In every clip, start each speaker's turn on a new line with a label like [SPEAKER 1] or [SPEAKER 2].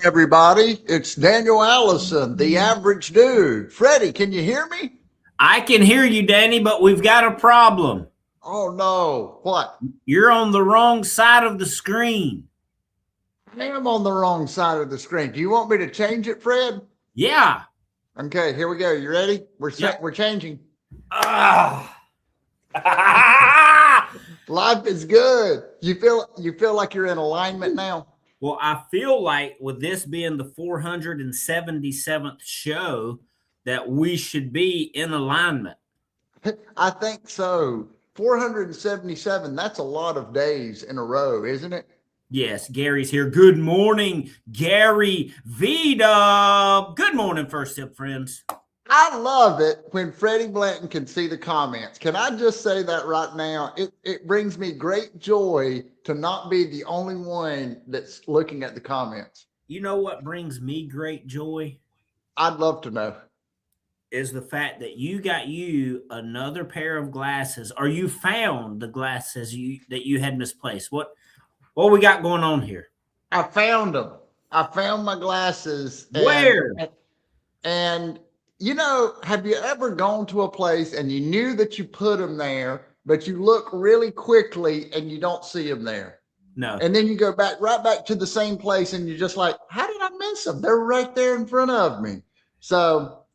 [SPEAKER 1] Everybody. It's Daniel Allison, the average dude. Freddie, can you hear me?
[SPEAKER 2] I can hear you, Danny, but we've got a problem.
[SPEAKER 1] Oh no. What?
[SPEAKER 2] You're on the wrong side of the screen.
[SPEAKER 1] I am on the wrong side of the screen. Do you want me to change it, Fred?
[SPEAKER 2] Yeah.
[SPEAKER 1] Okay, here we go. You ready? We're changing.
[SPEAKER 2] Ah.
[SPEAKER 1] Life is good. You feel like you're in alignment now?
[SPEAKER 2] Well, I feel like with this being the 477th show that we should be in alignment.
[SPEAKER 1] I think so. 477, that's a lot of days in a row, isn't it?
[SPEAKER 2] Yes, Gary's here. Good morning, Gary V-Dub. Good morning, First Sip friends.
[SPEAKER 1] I love it when Freddie Blanton can see the comments. Can I just say that right now? It brings me great joy to not be the only one that's looking at the comments.
[SPEAKER 2] You know what brings me great joy?
[SPEAKER 1] I'd love to know.
[SPEAKER 2] Is the fact that you got you another pair of glasses, or you found the glasses that you had misplaced. What we got going on here?
[SPEAKER 1] I found them. I found my glasses.
[SPEAKER 2] Where?
[SPEAKER 1] And you know, have you ever gone to a place and you knew that you put them there, but you look really quickly and you don't see them there?
[SPEAKER 2] No.
[SPEAKER 1] And then you go right back to the same place and you're just like, how did I miss them? They're right there in front of me. So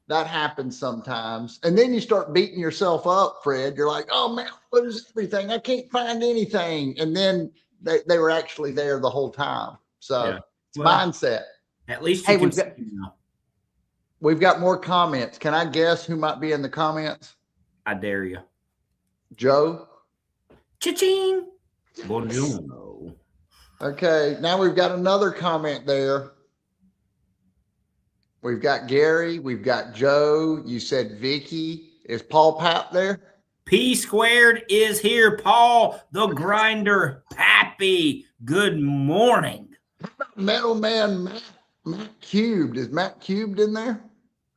[SPEAKER 1] that happens sometimes. And then you start beating yourself up, Fred. You're like, oh man, what is everything? I can't find anything. And then they were actually there the whole time. So
[SPEAKER 2] Yeah.
[SPEAKER 1] it's mindset.
[SPEAKER 2] At least you can see now.
[SPEAKER 1] We've got more comments. Can I guess who might be in the comments?
[SPEAKER 2] I dare you.
[SPEAKER 1] Joe?
[SPEAKER 2] Cha-ching. Buongiorno.
[SPEAKER 1] Okay, now we've got another comment there. We've got Gary. We've got Joe. You said Vicky. Is Paul Pap there?
[SPEAKER 2] P squared is here. Paul, the grinder, Pappy. Good morning.
[SPEAKER 1] Metal Man Matt Cubed. Is Matt Cubed in there?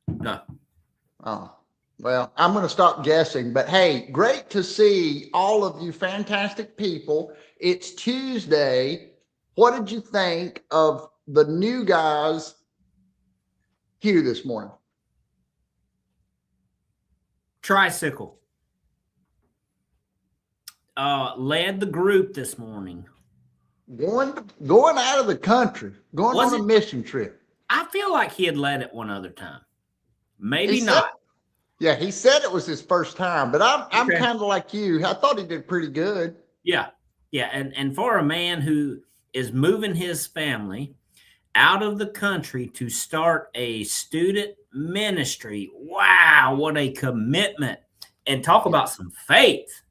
[SPEAKER 2] No.
[SPEAKER 1] Oh, well, I'm going to stop guessing. But hey, great to see all of you fantastic people. It's Tuesday. What did you think of the new guys' cue this morning?
[SPEAKER 2] Tricycle. Led the group this morning.
[SPEAKER 1] Going out of the country, going on a mission trip.
[SPEAKER 2] I feel like he had led it one other time. Maybe not.
[SPEAKER 1] Yeah, he said it was his first time, but I'm kind of like you. I thought he did pretty good.
[SPEAKER 2] Yeah. Yeah. And for a man who is moving his family out of the country to start a student ministry, wow, what a commitment. And talk about some faith.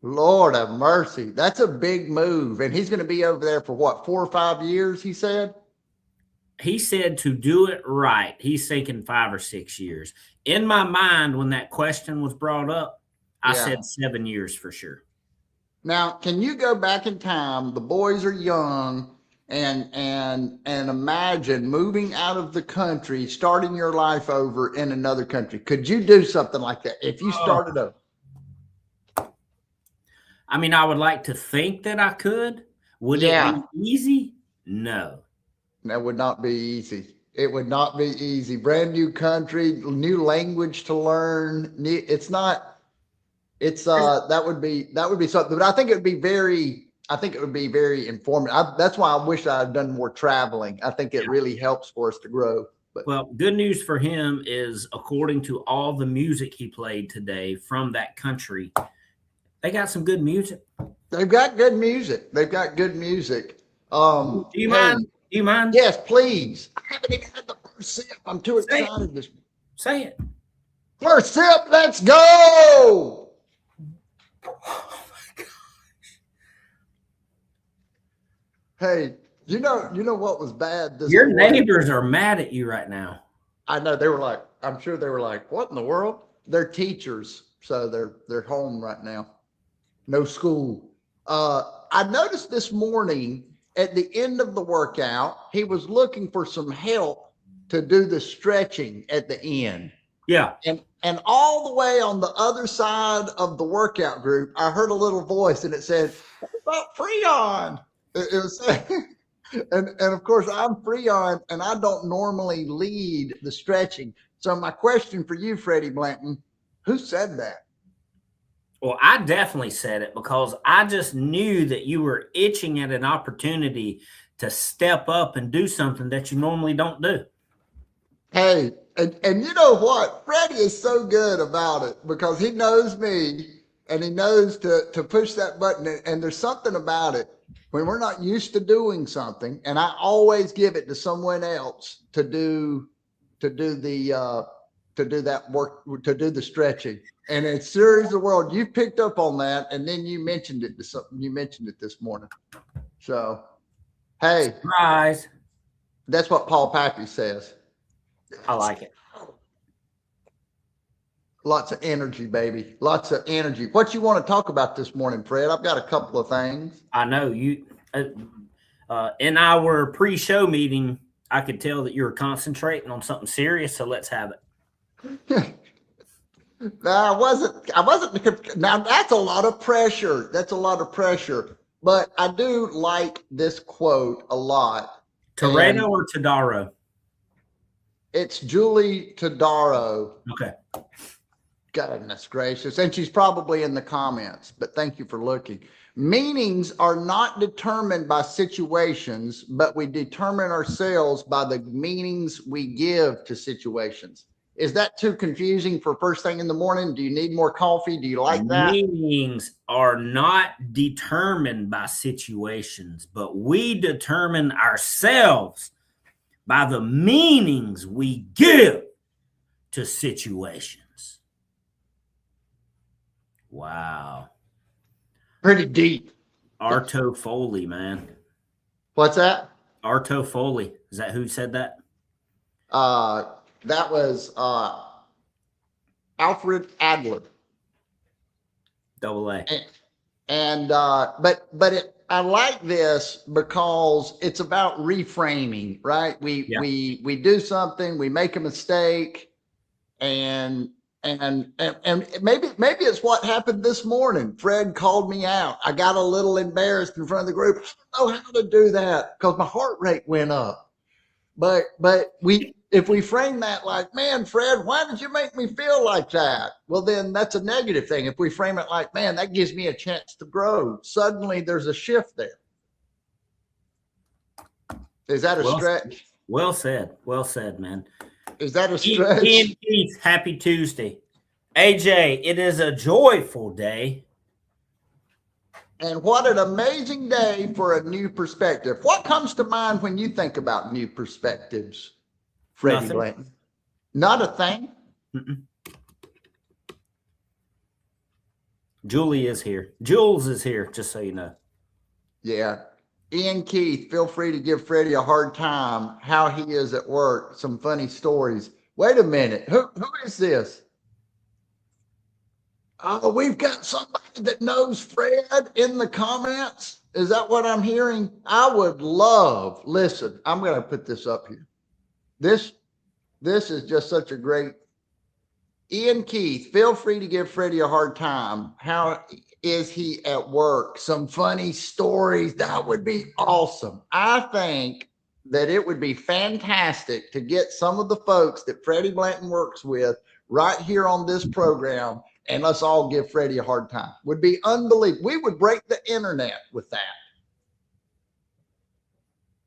[SPEAKER 1] Lord have mercy. That's a big move. And he's going to be over there for what, 4 or 5 years, he said?
[SPEAKER 2] He said to do it right. He's thinking 5 or 6 years. In my mind, when that question was brought up, I said 7 years for sure.
[SPEAKER 1] Now, can you go back in time? The boys are young, and imagine moving out of the country, starting your life over in another country. Could you do something like that if you started over?
[SPEAKER 2] I mean, I would like to think that I could. Would it be easy? No.
[SPEAKER 1] That would not be easy. It would not be easy. Brand new country, new language to learn. It's not. It's that would be something. But I think it would be very informative. That's why I wish I had done more traveling. I think it really helps for us to grow. But
[SPEAKER 2] well, good news for him is, according to all the music he played today from that country, they got some good music.
[SPEAKER 1] They've got good music.
[SPEAKER 2] Do you mind? Do you mind?
[SPEAKER 1] Yes, please. I haven't even had the first sip. I'm too excited.
[SPEAKER 2] Say it.
[SPEAKER 1] First sip, let's go.
[SPEAKER 2] Oh my gosh.
[SPEAKER 1] Hey, you know what was bad this
[SPEAKER 2] Your
[SPEAKER 1] morning?
[SPEAKER 2] neighbors are mad at you right now.
[SPEAKER 1] I know. I'm sure they were like, what in the world? They're teachers, so they're home right now. No school. I noticed this morning at the end of the workout, he was looking for some help to do the stretching at the end.
[SPEAKER 2] Yeah.
[SPEAKER 1] And all the way on the other side of the workout group, I heard a little voice and it said, what about Freon? It was saying, And of course I'm Freon and I don't normally lead the stretching. So my question for you, Freddie Blanton, who said that?
[SPEAKER 2] Well, I definitely said it because I just knew that you were itching at an opportunity to step up and do something that you normally don't do.
[SPEAKER 1] Hey, and you know what? Freddie is so good about it because he knows me and he knows to push that button. And there's something about it when we're not used to doing something, and I always give it to someone else to do the to do that work, to do the stretching. And it's serious the world. You picked up on that, and then you mentioned it to something. You mentioned it this morning. So, hey,
[SPEAKER 2] Surprise.
[SPEAKER 1] that's what Paul Pappy says.
[SPEAKER 2] I like it.
[SPEAKER 1] Lots of energy, baby. Lots of energy. What you want to talk about this morning, Fred? I've got a couple of things.
[SPEAKER 2] I know you. In our pre-show meeting, I could tell that you were concentrating on something serious. So let's have it.
[SPEAKER 1] No, I wasn't. I wasn't. Now that's a lot of pressure. That's a lot of pressure. But I do like this quote a lot.
[SPEAKER 2] Toretto or Todaro?
[SPEAKER 1] It's Julie Todaro.
[SPEAKER 2] Okay.
[SPEAKER 1] Goodness gracious. And she's probably in the comments, but thank you for looking. Meanings are not determined by situations, but we determine ourselves by the meanings we give to situations. Is that too confusing for first thing in the morning? Do you need more coffee? Do you like that?
[SPEAKER 2] Meanings are not determined by situations, but we determine ourselves by the meanings we give to situations. Wow.
[SPEAKER 1] Pretty deep.
[SPEAKER 2] Arto Foley, man.
[SPEAKER 1] What's that?
[SPEAKER 2] Arto Foley. Is that who said that?
[SPEAKER 1] That was Alfred Adler.
[SPEAKER 2] Double A.
[SPEAKER 1] And I like this because it's about reframing, right? We do something, we make a mistake, and maybe it's what happened this morning. Fred called me out. I got a little embarrassed in front of the group. I don't know how to do that because my heart rate went up. But if we frame that like, man, Fred, why did you make me feel like that? Well, then that's a negative thing. If we frame it like, man, that gives me a chance to grow, suddenly there's a shift there. Is that a stretch?
[SPEAKER 2] Well said. Well said, man.
[SPEAKER 1] Is that a stretch?
[SPEAKER 2] Ian Keith, happy Tuesday. AJ, it is a joyful day.
[SPEAKER 1] And what an amazing day for a new perspective. What comes to mind when you think about new perspectives, Freddie Blanton? Not a thing?
[SPEAKER 2] Mm-mm. Julie is here. Jules is here, just so you know.
[SPEAKER 1] Yeah. Ian Keith, feel free to give Freddie a hard time, how he is at work, some funny stories. Wait a minute. Who is this? Oh, we've got somebody that knows Fred in the comments. Is that what I'm hearing? I would love, listen, I'm going to put this up here. This is just such a great, Ian Keith, feel free to give Freddie a hard time. How is he at work? Some funny stories. That would be awesome. I think that it would be fantastic to get some of the folks that Freddie Blanton works with right here on this program, and let's all give Freddie a hard time. Would be unbelievable. We would break the internet with that.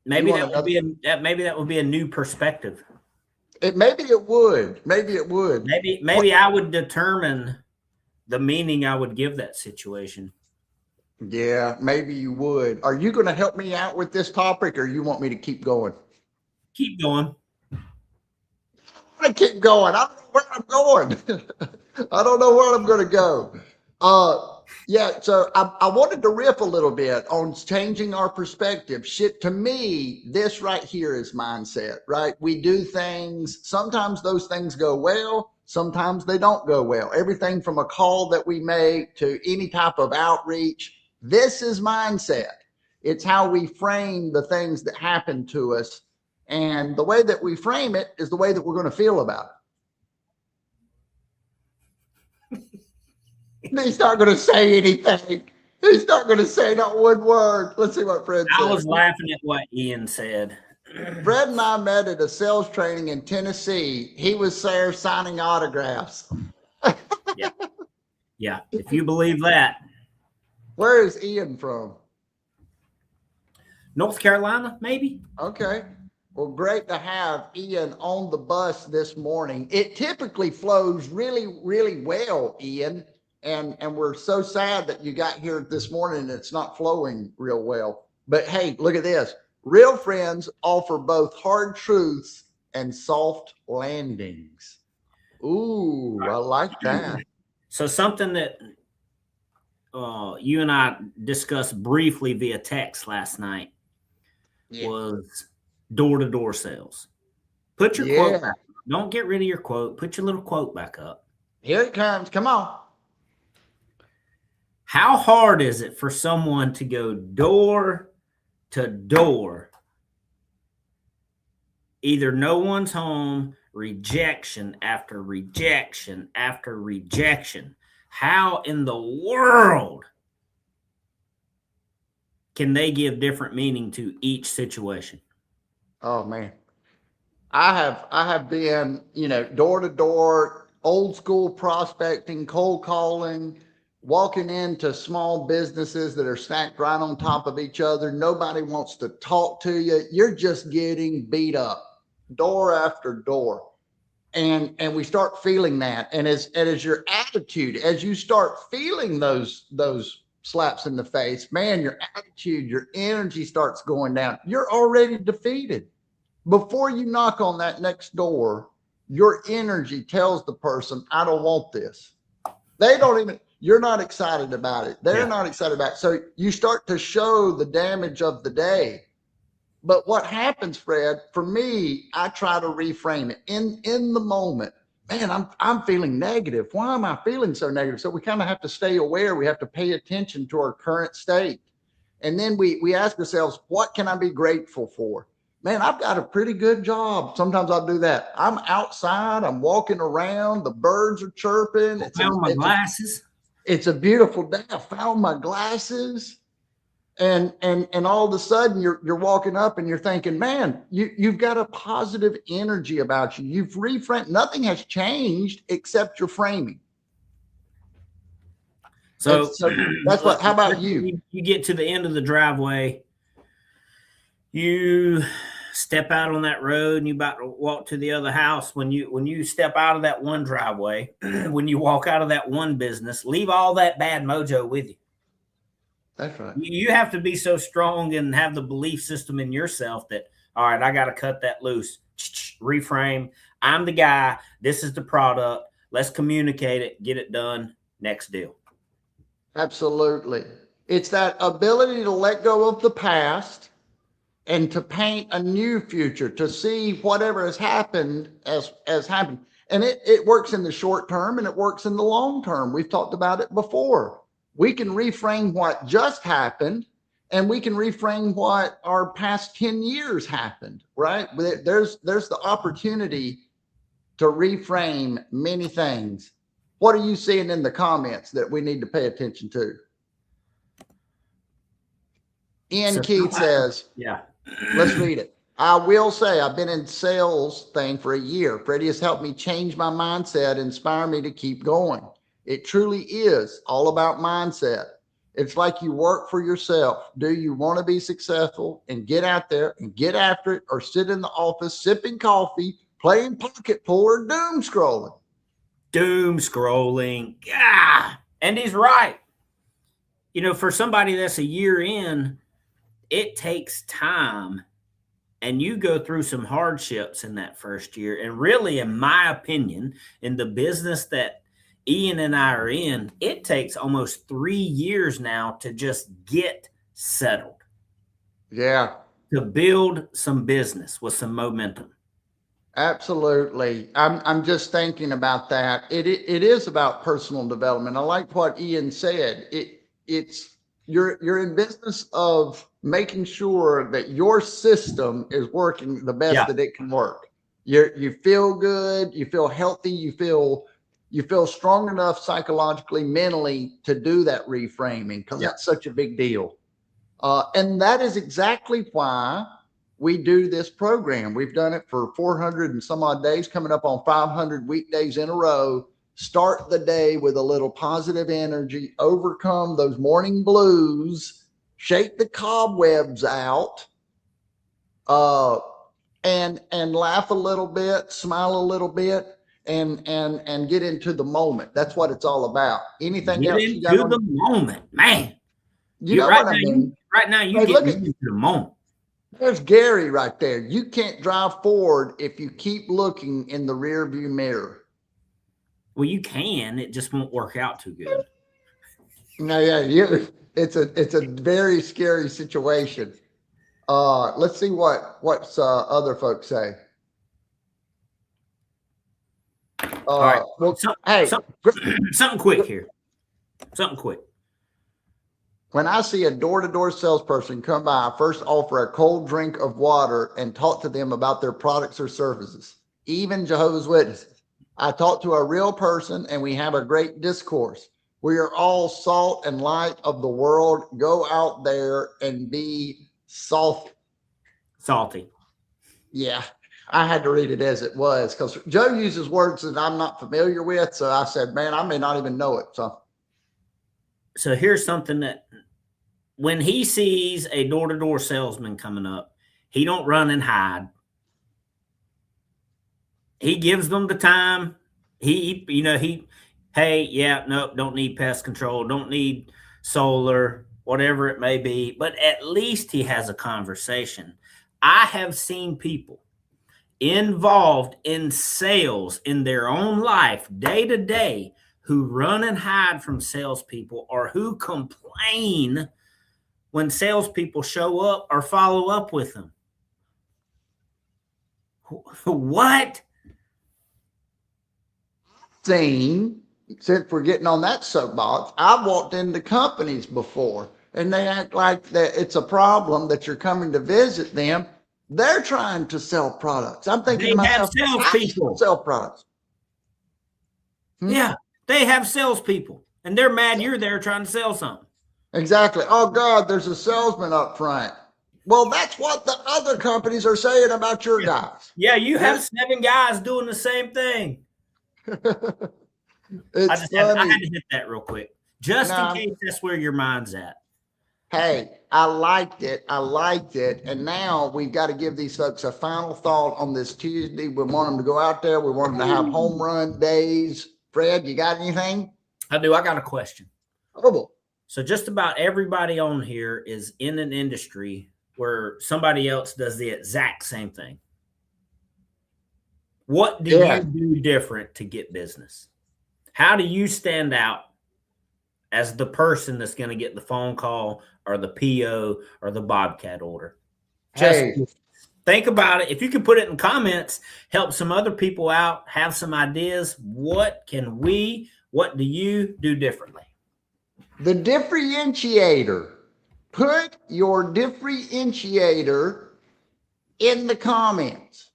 [SPEAKER 2] Maybe that would be a new perspective.
[SPEAKER 1] Maybe it would. Maybe
[SPEAKER 2] I would determine the meaning I would give that situation.
[SPEAKER 1] Yeah, maybe you would. Are you going to help me out with this topic, or you want me to keep going?
[SPEAKER 2] Keep going.
[SPEAKER 1] I keep going. I don't know where I'm going. I don't know where I'm going to go. Yeah, so I wanted to riff a little bit on changing our perspective. Shit, to me, this right here is mindset, right? We do things. Sometimes those things go well. Sometimes they don't go well. Everything from a call that we make to any type of outreach. This is mindset. It's how we frame the things that happen to us. And the way that we frame it is the way that we're going to feel about it. He's not going to say anything. He's not going to say not one word. Let's see what Fred
[SPEAKER 2] I
[SPEAKER 1] said.
[SPEAKER 2] was laughing at what Ian said.
[SPEAKER 1] Fred and I met at a sales training in Tennessee. He was there signing autographs.
[SPEAKER 2] Yeah. Yeah. If you believe that.
[SPEAKER 1] Where is Ian from?
[SPEAKER 2] North Carolina, maybe?
[SPEAKER 1] Okay. Well, great to have Ian on the bus this morning. It typically flows really, really well, Ian. And we're so sad that you got here this morning and it's not flowing real well. But hey, look at this. Real friends offer both hard truths and soft landings. Ooh, I like that.
[SPEAKER 2] So something that you and I discussed briefly via text last night was door-to-door sales. Put your quote back. Don't get rid of your quote. Put your little quote back up.
[SPEAKER 1] Here it comes. Come on.
[SPEAKER 2] How hard is it for someone to go door to door? Either no one's home, rejection after rejection after rejection. How in the world can they give different meaning to each situation?
[SPEAKER 1] Oh man. I have been, door to door, old school prospecting, cold calling, walking into small businesses that are stacked right on top of each other. Nobody wants to talk to you. You're just getting beat up door after door. And we start feeling that. And as your attitude, as you start feeling those slaps in the face, man, your attitude, your energy starts going down. You're already defeated. Before you knock on that next door, your energy tells the person, I don't want this. They don't even, you're not excited about it. They're not excited about it. So you start to show the damage of the day. But what happens, Fred, for me, I try to reframe it in the moment. Man, I'm feeling negative. Why am I feeling so negative? So we kind of have to stay aware. We have to pay attention to our current state. And then we ask ourselves, what can I be grateful for? Man, I've got a pretty good job. Sometimes I'll do that. I'm outside. I'm walking around. The birds are chirping.
[SPEAKER 2] I found my glasses.
[SPEAKER 1] It's a beautiful day. I found my glasses. And all of a sudden you're walking up and you're thinking, man, you've got a positive energy about you. You've reframed. Nothing has changed except your framing.
[SPEAKER 2] So
[SPEAKER 1] that's what. How about you?
[SPEAKER 2] You get to the end of the driveway. You step out on that road and you about to walk to the other house. When you step out of that one driveway, when you walk out of that one business, leave all that bad mojo with you.
[SPEAKER 1] That's right.
[SPEAKER 2] You have to be so strong and have the belief system in yourself that, all right, I got to cut that loose. Reframe. I'm the guy. This is the product. Let's communicate it. Get it done. Next deal.
[SPEAKER 1] Absolutely. It's that ability to let go of the past and to paint a new future, to see whatever has happened as happened. And it works in the short term and it works in the long term. We've talked about it before. We can reframe what just happened and we can reframe what our past 10 years happened, right? There's the opportunity to reframe many things. What are you seeing in the comments that we need to pay attention to? Ian Keith says,
[SPEAKER 2] yeah,
[SPEAKER 1] let's read it. I will say I've been in sales thing for a year. Freddie has helped me change my mindset, inspire me to keep going. It truly is all about mindset. It's like you work for yourself. Do you want to be successful and get out there and get after it, or sit in the office sipping coffee, playing pocket pool, or doom scrolling?
[SPEAKER 2] Doom scrolling. Yeah. And he's right. For somebody that's a year in, it takes time. And you go through some hardships in that first year. And really, in my opinion, in the business that Ian and I are in, it takes almost 3 years now to just get settled.
[SPEAKER 1] Yeah.
[SPEAKER 2] To build some business with some momentum.
[SPEAKER 1] Absolutely. I'm just thinking about that. It is about personal development. I like what Ian said. It's you're in business of making sure that your system is working the best that it can work. You feel good, you feel healthy, you feel you feel strong enough psychologically, mentally to do that reframing because that's such a big deal. And that is exactly why we do this program. We've done it for 400 and some odd days, coming up on 500 weekdays in a row. Start the day with a little positive energy, overcome those morning blues, shake the cobwebs out, and laugh a little bit, smile a little bit, and get into the moment. That's what it's all about. Anything
[SPEAKER 2] get
[SPEAKER 1] else
[SPEAKER 2] into
[SPEAKER 1] you got
[SPEAKER 2] the moment, man.
[SPEAKER 1] You know what I mean?
[SPEAKER 2] Right now, you
[SPEAKER 1] Hey,
[SPEAKER 2] get into the moment.
[SPEAKER 1] There's Gary right there. You can't drive forward if you keep looking in the rear view mirror.
[SPEAKER 2] Well, you can. It just won't work out too good.
[SPEAKER 1] No, yeah, it's a very scary situation. Let's see what's other folks say.
[SPEAKER 2] All right.
[SPEAKER 1] Well, hey,
[SPEAKER 2] something quick here. Something quick.
[SPEAKER 1] When I see a door-to-door salesperson come by, I first offer a cold drink of water and talk to them about their products or services. Even Jehovah's Witnesses. I talk to a real person and we have a great discourse. We are all salt and light of the world. Go out there and be salty.
[SPEAKER 2] Salty.
[SPEAKER 1] Yeah, I had to read it as it was because Joe uses words that I'm not familiar with. So I said, man, I may not even know it.
[SPEAKER 2] So here's something that when he sees a door-to-door salesman coming up, he don't run and hide. He gives them the time. Hey, yeah, nope, don't need pest control, don't need solar, whatever it may be, but at least he has a conversation. I have seen people involved in sales in their own life day to day who run and hide from salespeople or who complain when salespeople show up or follow up with them. What?
[SPEAKER 1] Since we're getting on that soapbox, I've walked into companies before and they act like that it's a problem that you're coming to visit them. They're trying to sell products. I'm thinking to myself,
[SPEAKER 2] salespeople
[SPEAKER 1] sell products.
[SPEAKER 2] Yeah, they have salespeople and they're mad you're there trying to sell something.
[SPEAKER 1] Exactly. Oh God, there's a salesman up front. Well, that's what the other companies are saying about your guys.
[SPEAKER 2] Yeah, you have 7 guys doing the same thing. I had to hit that real quick, just in case that's where your mind's at.
[SPEAKER 1] Hey, I liked it. And now we've got to give these folks a final thought on this Tuesday. We want them to go out there. We want them to have home run days. Fred, you got anything?
[SPEAKER 2] I do. I got a question.
[SPEAKER 1] Oh.
[SPEAKER 2] So just about everybody on here is in an industry where somebody else does the exact same thing. What do you do different to get business? How do you stand out as the person that's going to get the phone call or the PO or the Bobcat order? Just think about it. If you can put it in comments, help some other people out, have some ideas. What do you do differently?
[SPEAKER 1] The differentiator. Put your differentiator in the comments.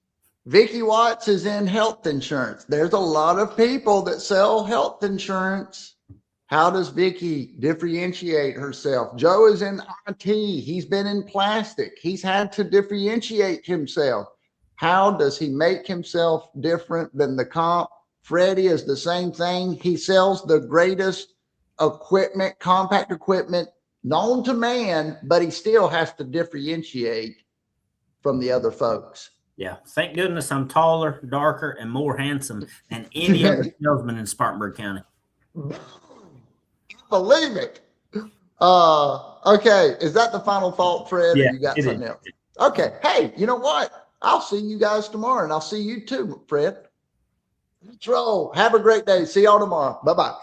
[SPEAKER 1] Vicki Watts is in health insurance. There's a lot of people that sell health insurance. How does Vicki differentiate herself? Joe is in IT. He's been in plastic. He's had to differentiate himself. How does he make himself different than the comp? Freddie is the same thing. He sells the greatest equipment, compact equipment known to man, but he still has to differentiate from the other folks.
[SPEAKER 2] Yeah. Thank goodness I'm taller, darker, and more handsome than any other salesman in Spartanburg County.
[SPEAKER 1] Believe it. Okay. Is that the final thought, Fred?
[SPEAKER 2] Yeah,
[SPEAKER 1] or you got something else? Okay. Hey, you know what? I'll see you guys tomorrow, and I'll see you too, Fred. Let's roll. Have a great day. See y'all tomorrow. Bye-bye.